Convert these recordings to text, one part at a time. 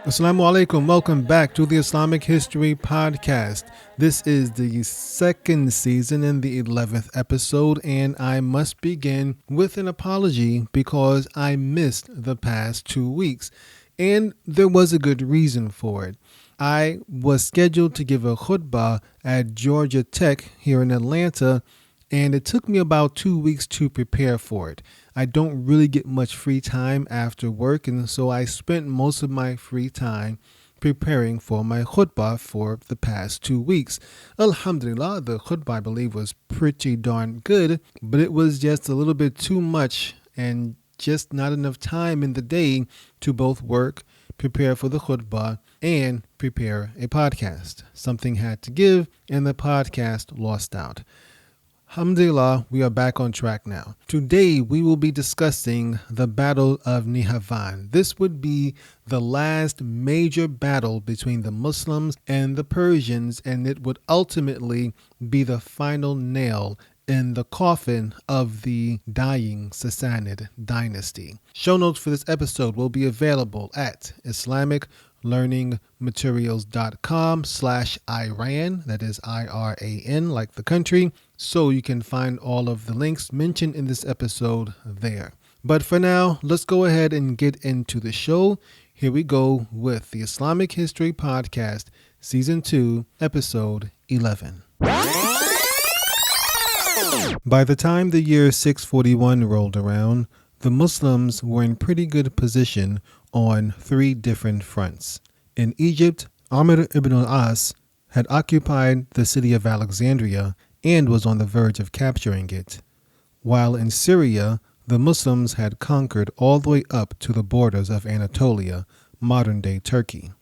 Assalamu alaikum. Welcome back to the Islamic History Podcast. This is the second season and the 11th episode, and I must begin with an apology because I missed the past 2 weeks, and there was a good reason for it. I was scheduled to give a khutbah at Georgia Tech here in Atlanta, and it took me about 2 weeks to prepare for it. I don't really get much free time after work, and so I spent most of my free time preparing for my khutbah for the past 2 weeks. Alhamdulillah, the khutbah I believe was pretty darn good, but it was just a little bit too much and just not enough time in the day to both work, prepare for the khutbah, and prepare a podcast. Something had to give, and the podcast lost out. Alhamdulillah, we are back on track now. Today, we will be discussing the Battle of Nihavand. This would be the last major battle between the Muslims and the Persians, and it would ultimately be the final nail in the coffin of the dying Sassanid dynasty. Show notes for this episode will be available at islamiclearningmaterials.com/Iran, that is IRAN like the country, so you can find all of the links mentioned in this episode there. But for now, let's go ahead and get into the show. Here we go with the Islamic History Podcast, Season 2, Episode 11. By the time the year 641 rolled around, the Muslims were in pretty good position on 3 different fronts. In Egypt, Amr ibn al-As had occupied the city of Alexandria and was on the verge of capturing it, while in Syria, the Muslims had conquered all the way up to the borders of Anatolia, modern-day Turkey.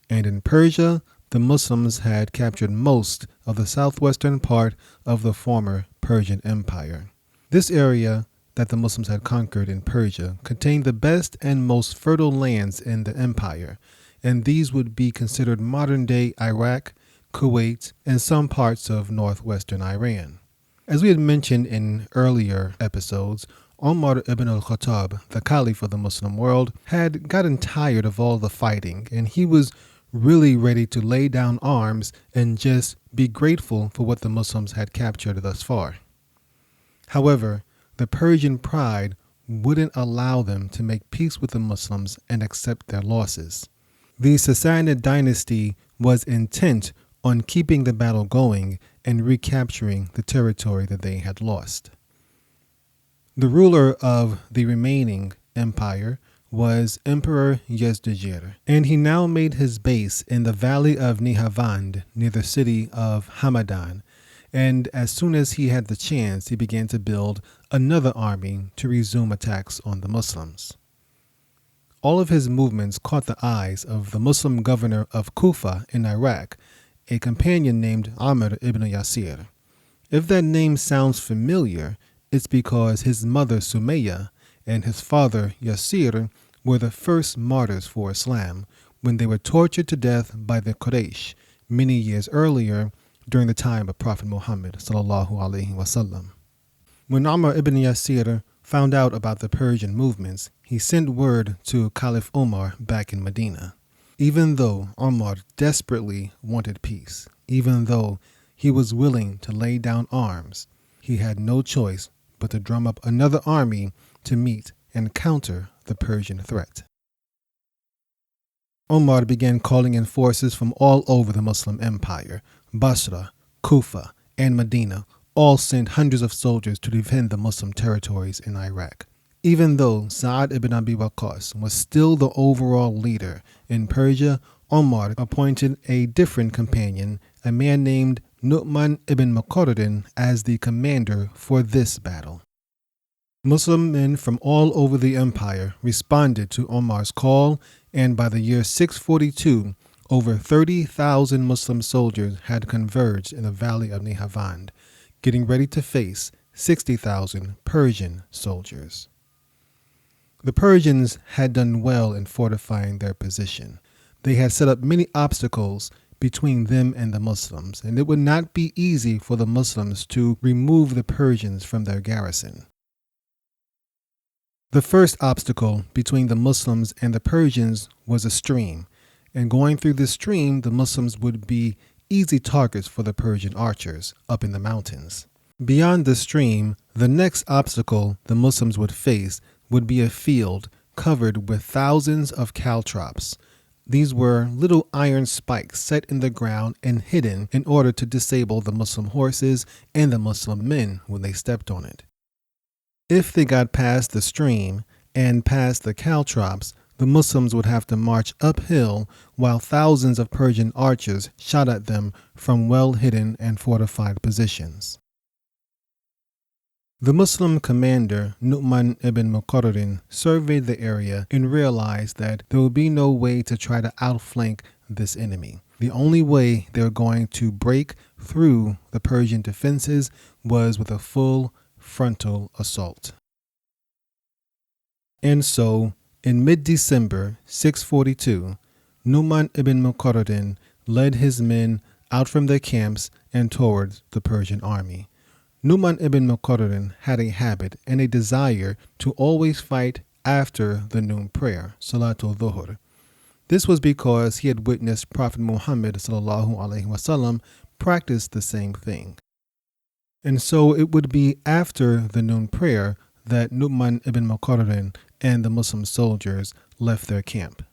And in Persia, the Muslims had captured most of the southwestern part of the former Persian Empire. This area that the Muslims had conquered in Persia contained the best and most fertile lands in the empire, and these would be considered modern-day Iraq, Kuwait, and some parts of northwestern Iran. As we had mentioned in earlier episodes, Umar ibn al-Khattab, the Caliph of the Muslim world, had gotten tired of all the fighting, and he was really ready to lay down arms and just be grateful for what the Muslims had captured thus far. However, the Persian pride wouldn't allow them to make peace with the Muslims and accept their losses. The Sassanid dynasty was intent on keeping the battle going and recapturing the territory that they had lost. The ruler of the remaining empire was Emperor Yazdegerd, and he now made his base in the valley of Nihavand near the city of Hamadan, and as soon as he had the chance, he began to build another army to resume attacks on the Muslims. All of his movements caught the eyes of the Muslim governor of Kufa in Iraq, a companion named Amr ibn Yasir. If that name sounds familiar, it's because his mother Sumayya and his father Yasir were the first martyrs for Islam when they were tortured to death by the Quraysh many years earlier during the time of Prophet Muhammad sallallahu alaihi wasallam. When Amr ibn Yasir found out about the Persian movements, he sent word to Caliph Umar back in Medina. Even though Umar desperately wanted peace, even though he was willing to lay down arms, he had no choice but to drum up another army to meet and counter the Persian threat. Umar began calling in forces from all over the Muslim empire. Basra, Kufa, and Medina all sent hundreds of soldiers to defend the Muslim territories in Iraq. Even though Sa'ad ibn Abi Waqqas was still the overall leader in Persia, Umar appointed a different companion, a man named Nu'man ibn Muqarradin, as the commander for this battle. Muslim men from all over the empire responded to Umar's call, and by the year 642, over 30,000 Muslim soldiers had converged in the valley of Nihavand, getting ready to face 60,000 Persian soldiers. The Persians had done well in fortifying their position. They had set up many obstacles between them and the Muslims, and it would not be easy for the Muslims to remove the Persians from their garrison. The first obstacle between the Muslims and the Persians was a stream, and going through this stream, the Muslims would be easy targets for the Persian archers up in the mountains. Beyond the stream, the next obstacle the Muslims would face would be a field covered with thousands of caltrops. These were little iron spikes set in the ground and hidden in order to disable the Muslim horses and the Muslim men when they stepped on it. If they got past the stream and past the caltrops, the Muslims would have to march uphill while thousands of Persian archers shot at them from well-hidden and fortified positions. The Muslim commander Nu'man ibn Muqarradin surveyed the area and realized that there would be no way to try to outflank this enemy. The only way they were going to break through the Persian defenses was with a full frontal assault. And so, in mid-December 642, Nu'man ibn Muqarradin led his men out from their camps and towards the Persian army. Nu'man ibn Muqarradin had a habit and a desire to always fight after the noon prayer, Salatul Dhuhr. This was because he had witnessed Prophet Muhammad ﷺ practice the same thing. And so it would be after the noon prayer that Nu'man ibn Muqarradin and the Muslim soldiers left their camp.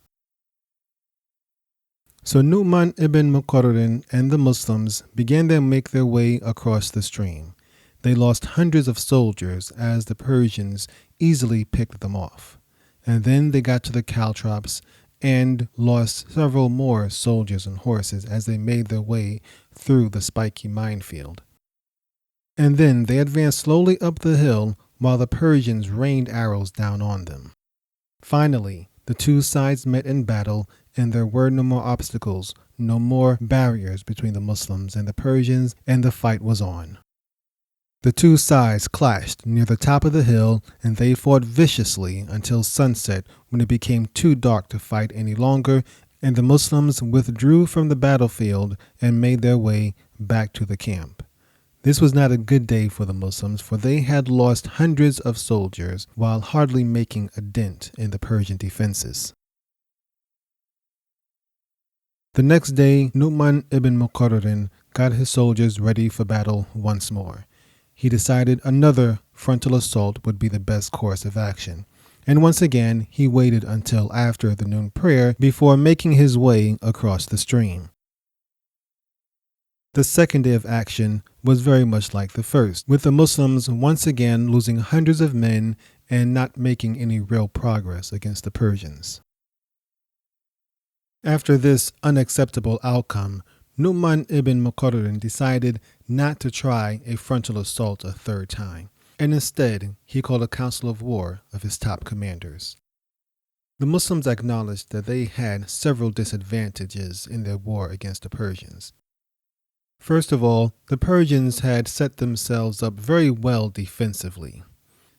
So Nu'man ibn Muqarradin and the Muslims began to make their way across the stream. They lost hundreds of soldiers as the Persians easily picked them off. And then they got to the Caltrops and lost several more soldiers and horses as they made their way through the spiky minefield. And then they advanced slowly up the hill while the Persians rained arrows down on them. Finally, the two sides met in battle, and there were no more obstacles, no more barriers between the Muslims and the Persians, and the fight was on. The two sides clashed near the top of the hill, and they fought viciously until sunset, when it became too dark to fight any longer, and the Muslims withdrew from the battlefield and made their way back to the camp. This was not a good day for the Muslims, for they had lost hundreds of soldiers while hardly making a dent in the Persian defenses. The next day, Nu'man ibn Muqarradin got his soldiers ready for battle once more. He decided another frontal assault would be the best course of action, and once again he waited until after the noon prayer before making his way across the stream. The second day of action was very much like the first, with the Muslims once again losing hundreds of men and not making any real progress against the Persians. After this unacceptable outcome, Nu'man ibn Muqarradin decided not to try a frontal assault a third time, and instead he called a council of war of his top commanders. The Muslims acknowledged that they had several disadvantages in their war against the Persians. First of all, the Persians had set themselves up very well defensively.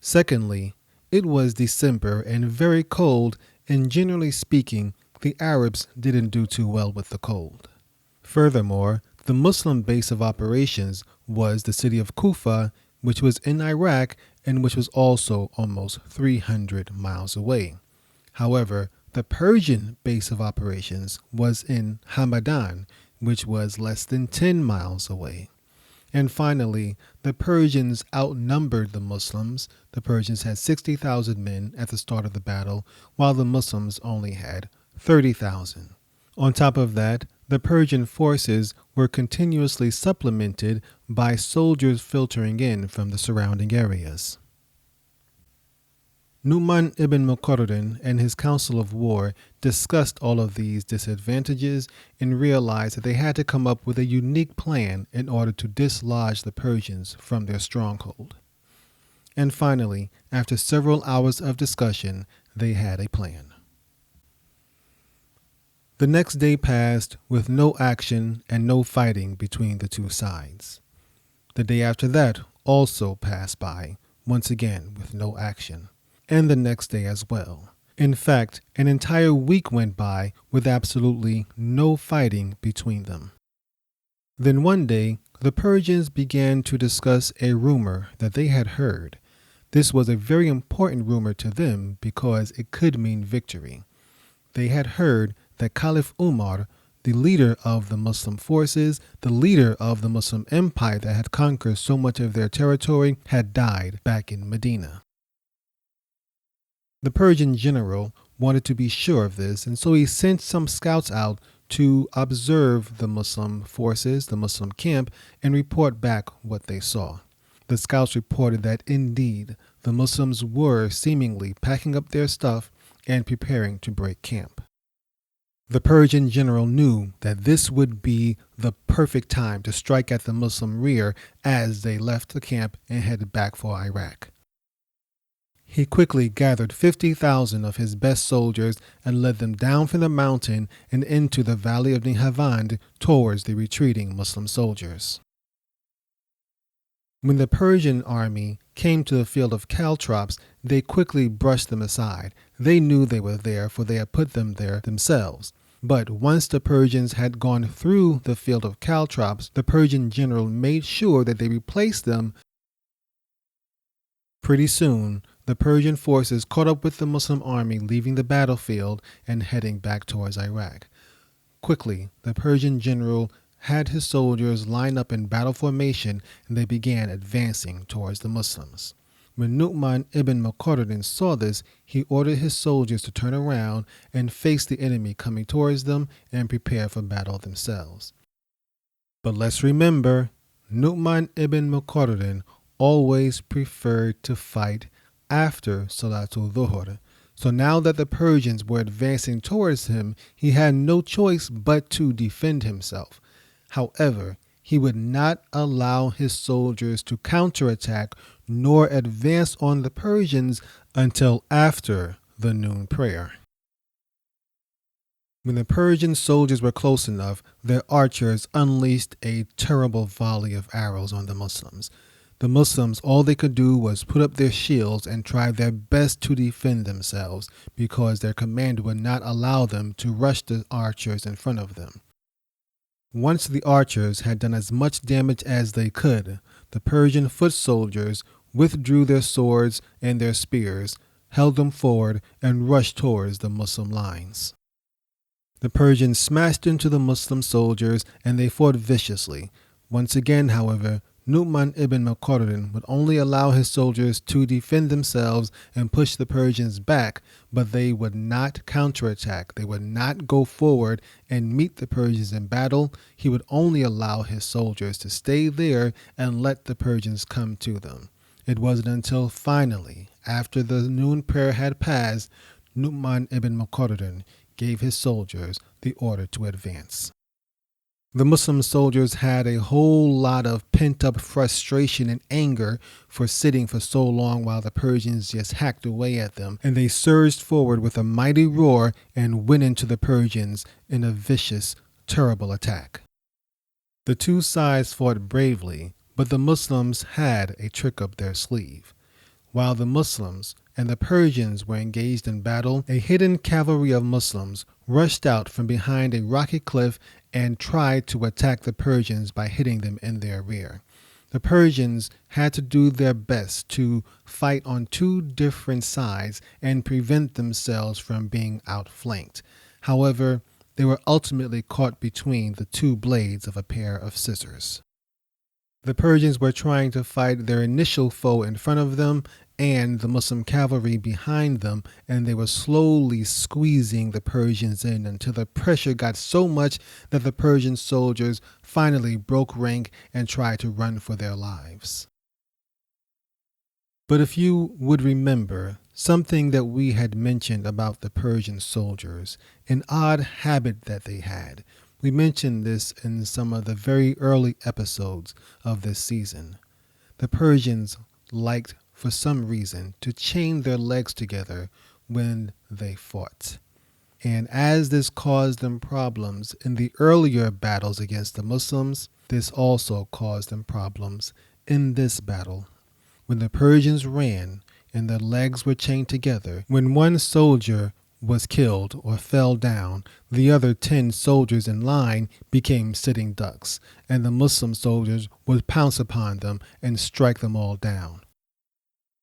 Secondly, it was December and very cold, and generally speaking, the Arabs didn't do too well with the cold. Furthermore, the Muslim base of operations was the city of Kufa, which was in Iraq and which was also almost 300 miles away. However, the Persian base of operations was in Hamadan, which was less than 10 miles away. And finally, the Persians outnumbered the Muslims. The Persians had 60,000 men at the start of the battle, while the Muslims only had 30,000. On top of that, the Persian forces were continuously supplemented by soldiers filtering in from the surrounding areas. Nu'man ibn Muqarradin and his council of war discussed all of these disadvantages and realized that they had to come up with a unique plan in order to dislodge the Persians from their stronghold. And finally, after several hours of discussion, they had a plan. The next day passed with no action and no fighting between the two sides. The day after that also passed by, once again with no action, and the next day as well. In fact, an entire week went by with absolutely no fighting between them. Then one day, the Persians began to discuss a rumor that they had heard. This was a very important rumor to them because it could mean victory. They had heard that Caliph Umar, the leader of the Muslim forces, the leader of the Muslim empire that had conquered so much of their territory, had died back in Medina. The Persian general wanted to be sure of this, and so he sent some scouts out to observe the Muslim forces, the Muslim camp, and report back what they saw. The scouts reported that indeed the Muslims were seemingly packing up their stuff and preparing to break camp. The Persian general knew that this would be the perfect time to strike at the Muslim rear as they left the camp and headed back for Iraq. He quickly gathered 50,000 of his best soldiers and led them down from the mountain and into the valley of Nihavand towards the retreating Muslim soldiers. When the Persian army came to the field of Caltrops, they quickly brushed them aside. They knew they were there, for they had put them there themselves. But once the Persians had gone through the field of Caltrops, the Persian general made sure that they replaced them. Pretty soon, the Persian forces caught up with the Muslim army, leaving the battlefield and heading back towards Iraq. Quickly, the Persian general had his soldiers line up in battle formation, and they began advancing towards the Muslims. When Nu'man ibn Muqarradin saw this, he ordered his soldiers to turn around and face the enemy coming towards them and prepare for battle themselves. But let's remember, Nu'man ibn Muqarradin always preferred to fight after Salatul Dhuhr. So now that the Persians were advancing towards him, he had no choice but to defend himself. However, he would not allow his soldiers to counterattack nor advance on the Persians until after the noon prayer. When the Persian soldiers were close enough, their archers unleashed a terrible volley of arrows on the Muslims. The Muslims, all they could do was put up their shields and try their best to defend themselves, because their commander would not allow them to rush the archers in front of them. Once the archers had done as much damage as they could, the Persian foot soldiers withdrew their swords and their spears, held them forward, and rushed towards the Muslim lines. The Persians smashed into the Muslim soldiers, and they fought viciously. Once again, however, Nu'man ibn Muqarradin would only allow his soldiers to defend themselves and push the Persians back, but they would not counterattack. They would not go forward and meet the Persians in battle. He would only allow his soldiers to stay there and let the Persians come to them. It wasn't until finally, after the noon prayer had passed, Nu'man ibn Muqarradin gave his soldiers the order to advance. The Muslim soldiers had a whole lot of pent-up frustration and anger for sitting for so long while the Persians just hacked away at them, and they surged forward with a mighty roar and went into the Persians in a vicious, terrible attack. The two sides fought bravely, but the Muslims had a trick up their sleeve. While the Muslims and the Persians were engaged in battle, a hidden cavalry of Muslims rushed out from behind a rocky cliff and tried to attack the Persians by hitting them in their rear. The Persians had to do their best to fight on two different sides and prevent themselves from being outflanked. However, they were ultimately caught between the two blades of a pair of scissors. The Persians were trying to fight their initial foe in front of them and the Muslim cavalry behind them, and they were slowly squeezing the Persians in until the pressure got so much that the Persian soldiers finally broke rank and tried to run for their lives. But if you would remember something that we had mentioned about the Persian soldiers, an odd habit that they had. We mentioned this in some of the very early episodes of this season. The Persians liked, for some reason, to chain their legs together when they fought. And as this caused them problems in the earlier battles against the Muslims, this also caused them problems in this battle. When the Persians ran and their legs were chained together, when one soldier was killed or fell down, the other 10 soldiers in line became sitting ducks, and the Muslim soldiers would pounce upon them and strike them all down.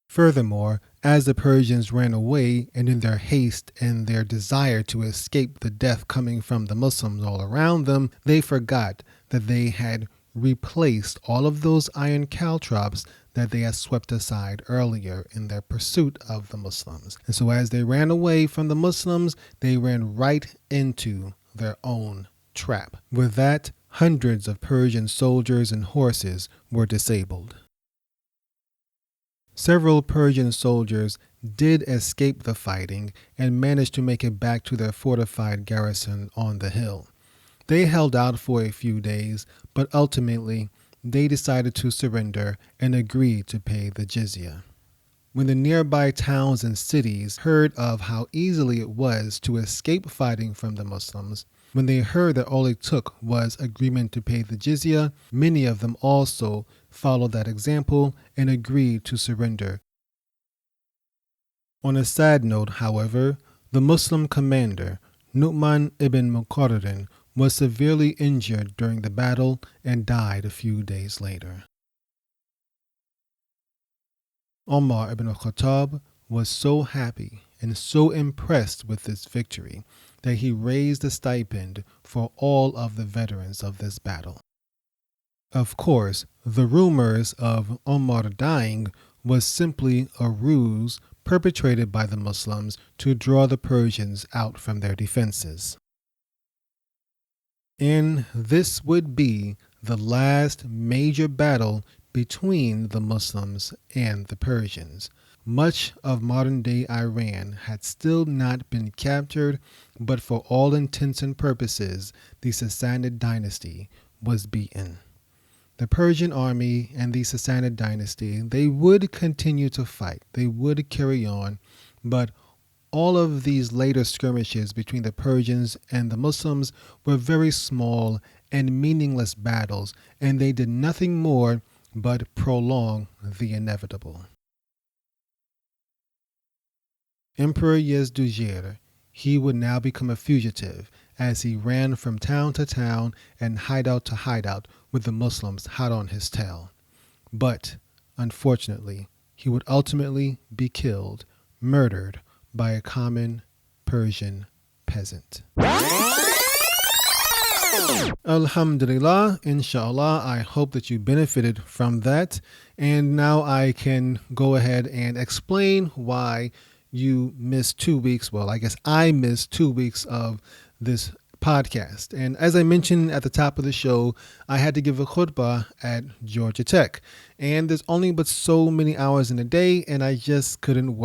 Furthermore, As the Persians ran away, and in their haste and their desire to escape the death coming from the Muslims all around them, they forgot that they had replaced all of those iron caltrops that they had swept aside earlier in their pursuit of the Muslims. And so as they ran away from the Muslims, they ran right into their own trap. With that, hundreds of Persian soldiers and horses were disabled. Several Persian soldiers did escape the fighting and managed to make it back to their fortified garrison on the hill. They held out for a few days, but ultimately they decided to surrender and agreed to pay the jizya. When the nearby towns and cities heard of how easily it was to escape fighting from the Muslims, when they heard that all it took was agreement to pay the jizya, many of them also followed that example and agreed to surrender. On a sad note, however, the Muslim commander, Nu'man ibn Muqarradin, was severely injured during the battle and died a few days later. Umar ibn al-Khattab was so happy and so impressed with this victory that he raised a stipend for all of the veterans of this battle. Of course, the rumors of Umar dying was simply a ruse perpetrated by the Muslims to draw the Persians out from their defenses. And this would be the last major battle between the Muslims and the Persians. Much of modern-day Iran had still not been captured, but for all intents and purposes, the Sassanid dynasty was beaten. The Persian army and the Sassanid dynasty, they would continue to fight. They would carry on, but all of these later skirmishes between the Persians and the Muslims were very small and meaningless battles, and they did nothing more but prolong the inevitable. Emperor Yazdegerd, he would now become a fugitive as he ran from town to town and hideout to hideout with the Muslims hot on his tail. But, unfortunately, he would ultimately be killed, murdered by a common Persian peasant. Alhamdulillah, inshallah, I hope that you benefited from that. And now I can go ahead and explain why you missed 2 weeks. Well, I guess I missed 2 weeks of this podcast. And as I mentioned at the top of the show, I had to give a khutbah at Georgia Tech. And there's only but so many hours in a day, and I just couldn't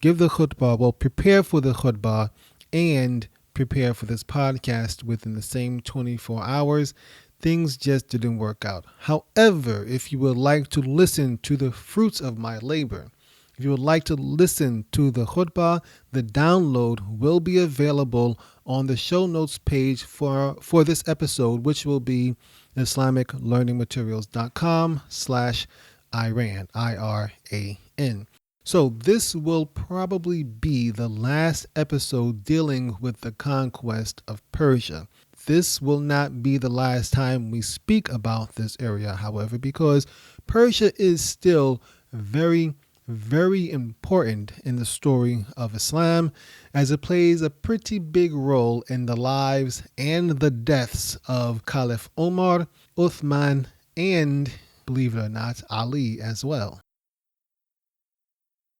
give the khutbah, prepare for the khutbah and prepare for this podcast within the same 24 hours. Things just didn't work out. However, if you would like to listen to the fruits of my labor, if you would like to listen to the khutbah, the download will be available on the show notes page for this episode, which will be islamiclearningmaterials.com/Iran, IRAN. So this will probably be the last episode dealing with the conquest of Persia. This will not be the last time we speak about this area, however, because Persia is still very, very important in the story of Islam, as it plays a pretty big role in the lives and the deaths of Caliph Umar, Uthman, and, believe it or not, Ali as well.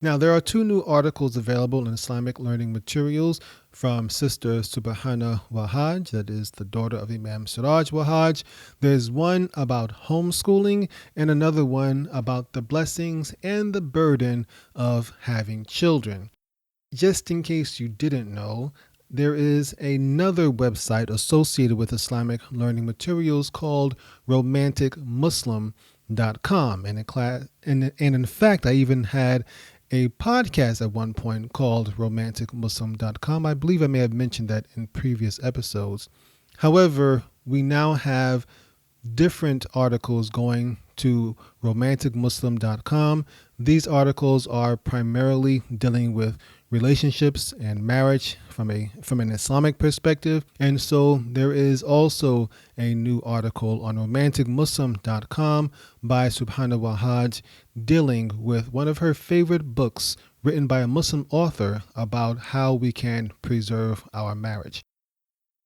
Now, there are 2 new articles available in Islamic Learning Materials from Sister Subhana Wahaj, that is the daughter of Imam Siraj Wahaj. There's one about homeschooling and another one about the blessings and the burden of having children. Just in case you didn't know, there is another website associated with Islamic Learning Materials called romanticmuslim.com. And in fact, I even had a podcast at one point called romanticmuslim.com. I believe I may have mentioned that in previous episodes. However, we now have different articles going to romanticmuslim.com. These articles are primarily dealing with relationships and marriage from an Islamic perspective. And so there is also a new article on romanticmuslim.com by Subhana Wahaj dealing with one of her favorite books, written by a Muslim author about how we can preserve our marriage.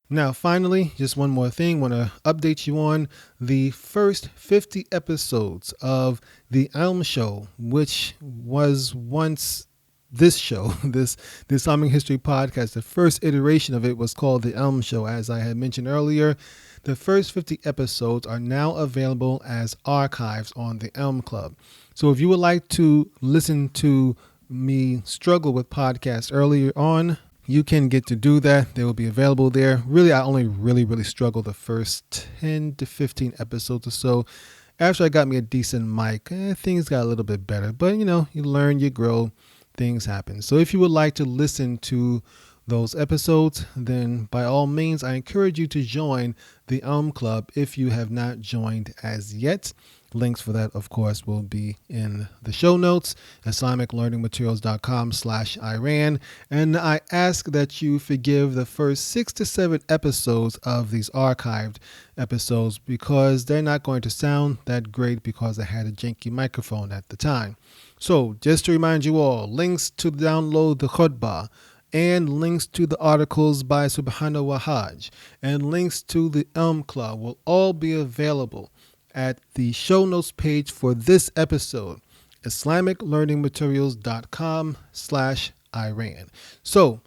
Now, finally, just one more thing. Want to update you on the first 50 episodes of The Elm Show, which was once this show, the Islamic History Podcast. The first iteration of it was called The Elm Show, as I had mentioned earlier. The first 50 episodes are now available as archives on the Elm Club. So if you would like to listen to me struggle with podcasts earlier on, you can get to do that. They will be available there. Really, I only really struggled the first 10 to 15 episodes or so. After I got me a decent mic, things got a little bit better. But, you learn, you grow, things happen. So if you would like to listen to those episodes, then by all means, I encourage you to join the Club if you have not joined as yet. Links for that, of course, will be in the show notes, IslamicLearningMaterials.com/Iran. And I ask that you forgive the first 6 to 7 episodes of these archived episodes because they're not going to sound that great because I had a janky microphone at the time. So just to remind you all, links to download the khutbah, and links to the articles by Subhana Wahaj, and links to the Elm Club will all be available at the show notes page for this episode, IslamicLearningMaterials.com/Iran. So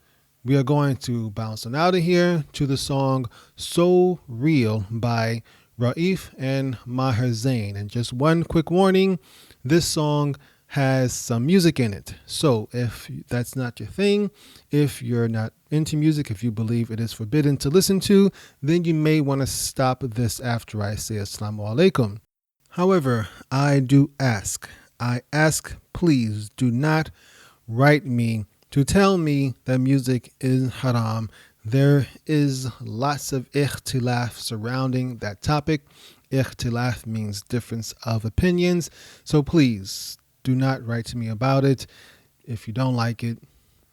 we are going to bounce on out of here to the song So Real by Raif and Maher Zain. And just one quick warning, this song has some music in it. So if that's not your thing, if you're not into music, if you believe it is forbidden to listen to, then you may want to stop this after I say Assalamu alaikum. However, I ask, please do not write me to tell me that music is haram. There is lots of ikhtilaf surrounding that topic. Ikhtilaf means difference of opinions. So please, do not write to me about it. If you don't like it,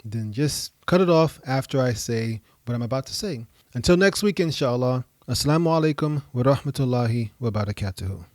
then just cut it off after I say what I'm about to say. Until next week, inshallah. Assalamu alaikum wa rahmatullahi wa barakatuhu.